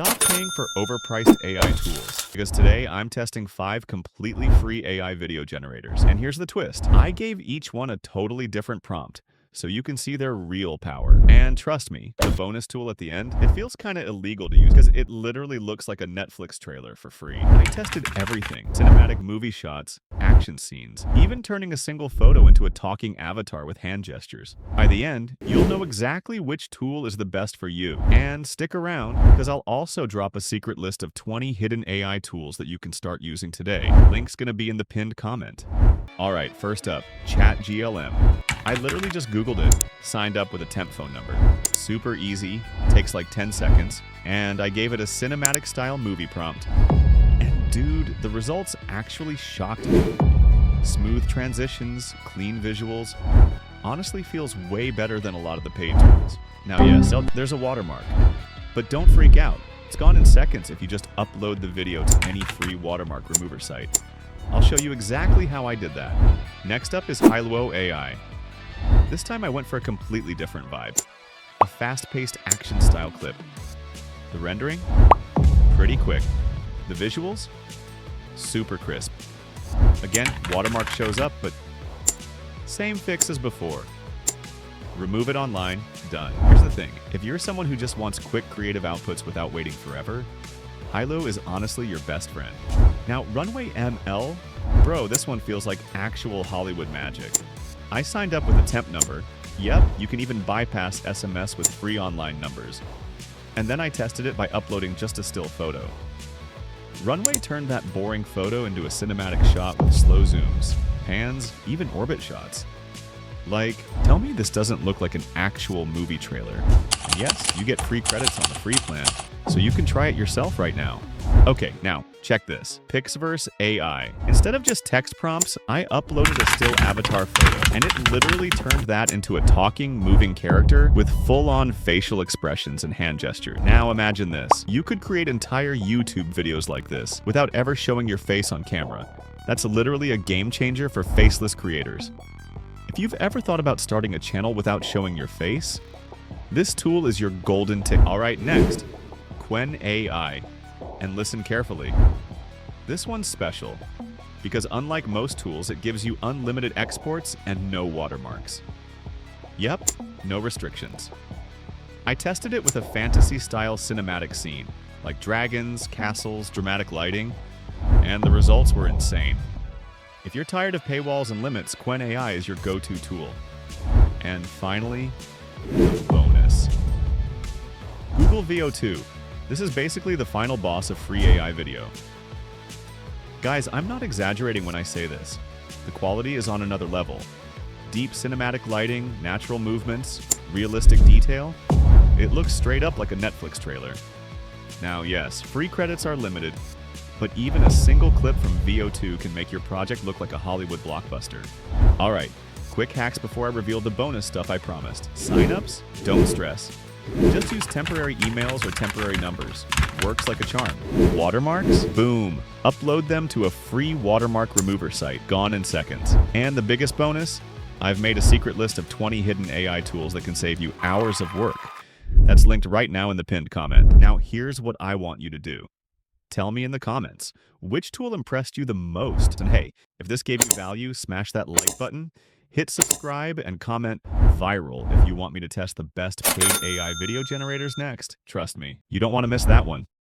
Stop paying for overpriced AI tools, because today I'm testing 5 completely free AI video generators. And here's the twist. I gave each one a totally different prompt, so you can see their real power. And trust me, the bonus tool at the end, it feels kind of illegal to use because it literally looks like a Netflix trailer for free. I tested everything: cinematic movie shots, action scenes, even turning a single photo into a talking avatar with hand gestures. By the end, you'll know exactly which tool is the best for you. And stick around, because I'll also drop a secret list of 20 hidden AI tools that you can start using today. Link's gonna be in the pinned comment. Alright, first up, CHATGLM. I literally just Googled it, signed up with a temp phone number. Super easy, takes like 10 seconds, and I gave it a cinematic style movie prompt. And dude, the results actually shocked me. Smooth transitions, clean visuals, honestly feels way better than a lot of the paid tools. Now yes, there's a watermark, but don't freak out. It's gone in seconds if you just upload the video to any free watermark remover site. I'll show you exactly how I did that. Next up is HAILUO AI. This time I went for a completely different vibe. A fast-paced action-style clip. The rendering? Pretty quick. The visuals? Super crisp. Again, watermark shows up, but same fix as before. Remove it online, done. Here's the thing. If you're someone who just wants quick creative outputs without waiting forever, HAILUO is honestly your best friend. Now, RUNWAY ML? Bro, this one feels like actual Hollywood magic. I signed up with a temp number. Yep, you can even bypass SMS with free online numbers. And then I tested it by uploading just a still photo. Runway turned that boring photo into a cinematic shot with slow zooms, pans, even orbit shots. Like, tell me this doesn't look like an actual movie trailer. And yes, you get free credits on the free plan, so you can try it yourself right now. Okay, now, check this. PIXVERSE AI. Instead of just text prompts, I uploaded a still avatar photo, and it literally turned that into a talking, moving character with full-on facial expressions and hand gestures. Now imagine this. You could create entire YouTube videos like this without ever showing your face on camera. That's literally a game changer for faceless creators. If you've ever thought about starting a channel without showing your face, this tool is your golden ticket. Alright, next, QWEN AI. And listen carefully. This one's special, because unlike most tools, it gives you unlimited exports and no watermarks. Yep, no restrictions. I tested it with a fantasy-style cinematic scene, like dragons, castles, dramatic lighting, and the results were insane. If you're tired of paywalls and limits, QWEN AI is your go-to tool. And finally, the bonus. Google VO2. This is basically the final boss of free AI video. Guys, I'm not exaggerating when I say this. The quality is on another level. Deep cinematic lighting, natural movements, realistic detail. It looks straight up like a Netflix trailer. Now, yes, free credits are limited, but even a single clip from VO2 can make your project look like a Hollywood blockbuster. Alright, quick hacks before I reveal the bonus stuff I promised. Signups? Don't stress. Just use temporary emails or temporary numbers. Works like a charm. Watermarks? Boom. Upload them to a free watermark remover site. Gone in seconds. And the biggest bonus? I've made a secret list of 20 hidden AI tools that can save you hours of work. That's linked right now in the pinned comment. Now here's what I want you to do. Tell me in the comments, which tool impressed you the most? And hey, if this gave you value, smash that like button. Hit subscribe and comment viral if you want me to test the best paid AI video generators next. Trust me, you don't want to miss that one.